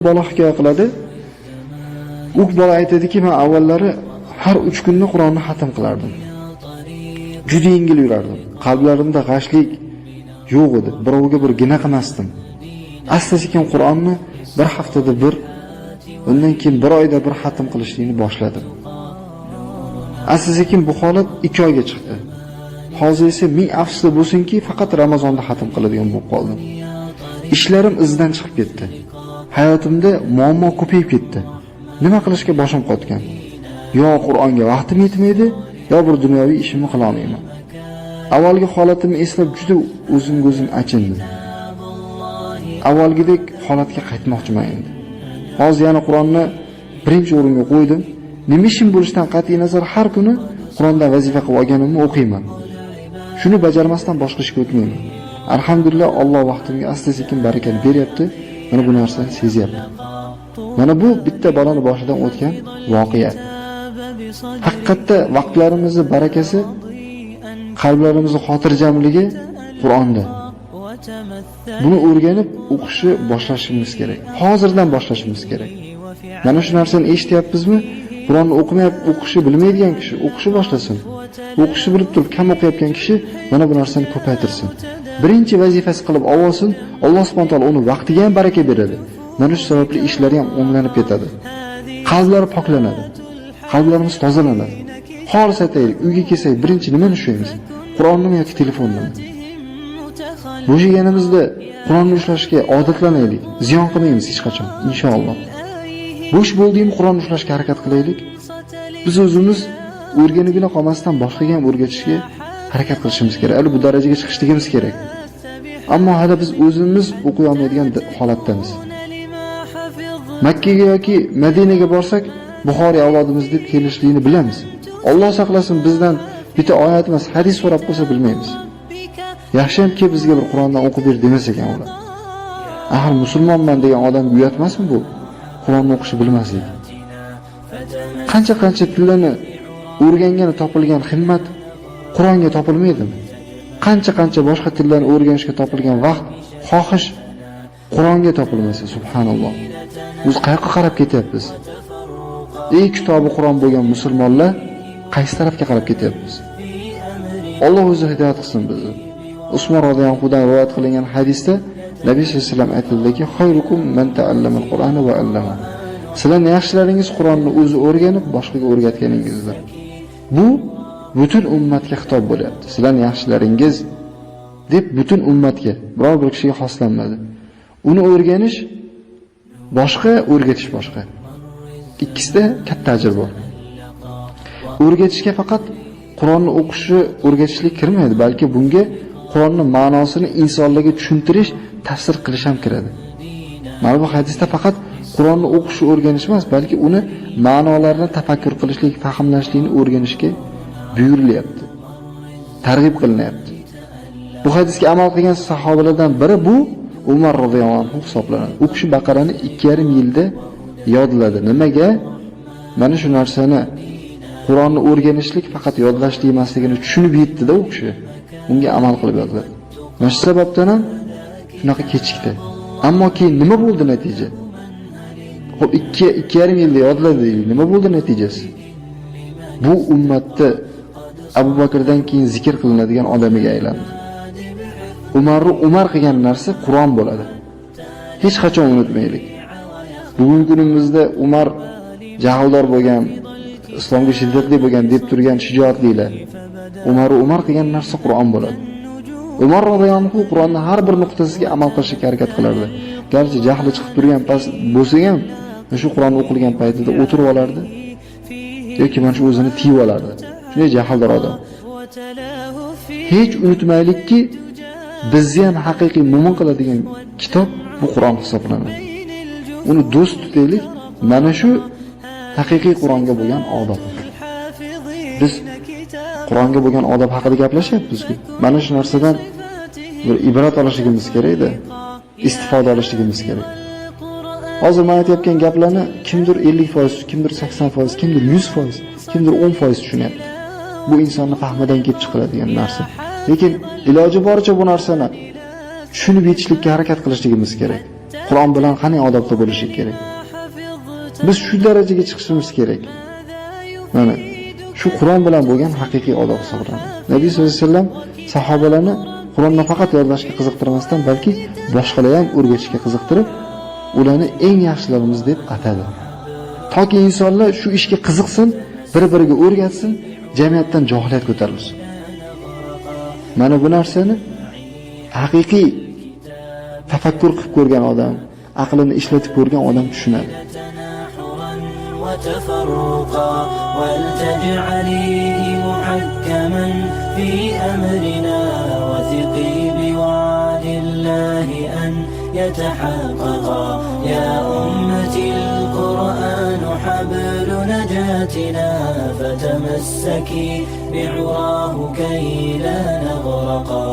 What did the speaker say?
bola hikoya qiladi. U bola aytadiki, men avvallari har 3 kunda Qur'onni xatm qilardim. Juda yengil yurardim. Qalblarimda g'ashlik yo'q edi. Birovga bir gina qilmasdim. Asta-sekin Qur'onni bir haftada bir, undan keyin bir oyda bir xatm qilishni boshladim. Asta-sekin bu holat 2 oyga chiqdi. Hozir esa ming afsusda bo'lsinki, faqat Ramazonda xatm qiladigan bo'lib qoldim. Ishlarim izdan chiqib ketdi. Hayotimda muammo ko'payib ketdi. Nima qilishga boshim qotgan? Yo Qur'onga vaqtim yetmaydi, yo bir dunyoviy ishimni qila olmayman. Avvalgi holatimni eslab juda o'zim achindim. Avvalgidek holatga qaytmoqchiman endi. Hozir yana Qur'onni birinchi o'ringa qo'ydim. Nima ishim bo'lishidan qat'iy nazar har kuni Qur'ondan vazifa qilib olganimni o'qiyman. Shuni bajarmasdan boshqa ishga o'tmayman. Alhamdulillah, Alloh vaqtimga asta-sekin barakani beryapti. Mana bu narsani sezyapman. Mana bu bitta bolani boshidan o'tgan voqea. Haqiqatda vaqtlarimizning barakasi, qalblarimizning xotirjamligi Qur'onda. Buni o'rganib o'qishni boshlashimiz kerak. Hozirdan boshlashimiz kerak. Mana shu narsani eshityapmizmi? Qur'onni o'qishni bilmaydigan kishi o'qishni boshlasin. O'qishni bilib turib kam o'qiyotgan kishi mana bu narsani ko'paytirsin. Birinchi vazifasi qilib olsin, Alloh subhanahu va taolo uni vaqtiga ham baraka beradi. Mana shu sababli ishlari ham o'nglanib ketadi. Qalblari poklanadi. Qalblarimiz tozalanadi. Xolis aytaylik, uyga kelsak birinchi nimani ushlaymiz? Qur'onnimi yoki telefonnimi? Bo'shaganimizda Qur'onni ushlashga odatlanaylik. Ziyon qilmaymiz hech qachon, inshaalloh. Bo'sh bo'ldingmi Qur'onni ushlashga harakat qilaylik. Biz o'zimiz o'rganibgina qolmasdan boshqaga ham o'rgatishga harakat qilishimiz kerak. Hali bu darajaga chiqishligimiz kerak. Ammo hali biz o'zimiz o'qiy olmaydigan holatdamiz. Makka ga yoki Madinaga borsak, Buxoriy avlodimiz deb kelishligini bilamiz. Alloh saqlasin, bizdan bitta oyat emas, hadis so'rab qo'ysa bilmaymiz. Yaxshiyamki bizga bir Qur'ondan o'qib ber demas ekan ular. Axir musulmonman degan odam uyatmasmi bu? Qur'onni o'qishni bilmaslik. Qancha tillarni o'rgangani topilgan himmat Qur'onga topilmaydimi? Qancha boshqa tillarni o'rganishga topilgan vaqt, xohish Qur'onga topilmasa, subhanalloh. Biz qayoqqa qarab ketyapmiz? Kitobi Qur'on bo'lgan musulmonlar qaysi tarafga qarab ketyapmiz? Alloh o'zi hidoyat qilsin bizni. Usmon roziyallohu anhudan rivoyat qilingan hadisda Nabiy sollallohu alayhi vasallam aytildiki, "Xayrukum man ta'allama al-Qur'ana va 'allama." Sizlarning yaxshilaringiz Qur'onni o'zi o'rganib, boshqaga o'rgatganingizdir. Bu butun ummatga xitob bo'lyapti. Sizlarning yaxshilaringiz deb butun ummatga, biror bir kishiga xoslanmadi. Uni o'rganish boshqa, o'rgatish boshqa. Ikkisida katta ajr bor. O'rgatishga faqat Qur'onni o'qishni, o'rgatishlik kirmaydi, balki bunga Qur'onning ma'nosini insonlarga tushuntirish, tafsir qilish ham kiradi. Mana bu hadisda faqat Qur'onni o'qishni o'rganish emas, balki uni ma'nolarini tafakkur qilishlik, fahmlashlikni o'rganishga buyurilyapti. Targ'ib qilinyapti. Bu hadisga amal qilgan sahobalardan biri bu Umar roziyallohu anhu hisoblanadi. U kishi Baqarani 2,5 yilda yodladi. Nimaga? Mana shu narsani Qur'onni o'rganishlik faqat yodlashlik emasligini tushunib yetdi-da u kishi. Unga amal qilib yodladi. Mana shu sababdan ham shunaqa kechikdi. Ammo keyin nima bo'ldi natija? Xo'p, 2,5 yilda yodladi. Nima bo'ldi natijasi? Bu ummatda Abu Bakrdan keyin zikr qilinadigan odamiga aylandi. Umar qilgan narsa Qur'on bo'ladi. Hech qachon unutmaylik. Bugungi kunimizda Umar jahldor bo'lgan, islomga shiddatli bo'lgan deb turgan shijoatlilar. Umar qilgan narsa Qur'on bo'ladi. Umar roziyallohu anhu Qur'onning har bir nuqtasiga amal qilishga harakat qilardi. Garchi jahli chiqib turgan pas bo'lsa ham, shu Qur'on o'qilgan paytida o'tirib olardi yoki mana shu o'zini tiyib olardi. Shunday jahldor odam. Hech unutmaylikki, bizni ham haqiqiy mo'min qiladigan kitob bu Qur'on hisoblanadi. Uni do'st tutaylik. Mana shu haqiqiy Qur'onga bo'lgan odob. Biz Qur'onga bo'lgan odob haqida gaplashyapmiz-ku. Mana shu narsadan bir ibrat olishimiz kerak-da, istifoda olishimiz kerak. Hozir men aytayotgan gaplarni kimdir 50%, kimdir 80%, kimdir 100%, kimdir 10% tushunyapti. Bu insonning fahmidan kelib chiqadigan narsa. Lekin iloji boricha bu narsani tushunib yetishlikka harakat qilishimiz kerak. Qur'on bilan qanday odobda bo'lishi kerak. Biz shu darajaga chiqishimiz kerak. Mana shu Qur'on bilan bo'lgan haqiqiy odob hisoblanadi. Nabiy sollallohu alayhi vasallam sahobalarni Qur'onni faqat yodlashga qiziqtirmasdan, balki boshqalar ham o'rgatishga qiziqtirib, ularni eng yaxshilarimiz deb atadi. Toki insonlar shu ishga qiziqsin, bir-biriga o'rgatsin, jamiyatdan johiliyat ko'tarilsin. Mana bu narsani haqiqiy tafakkur qilib ko'rgan odam, aqlini ishlatib ko'rgan odam tushunadi. وتفرقا ولتجعليه محكما في أمرنا وثقي بوعد الله أن يتحققا يا أمتي القرآن حبل نجاتنا فتمسكي بعراه كي لا نغرقا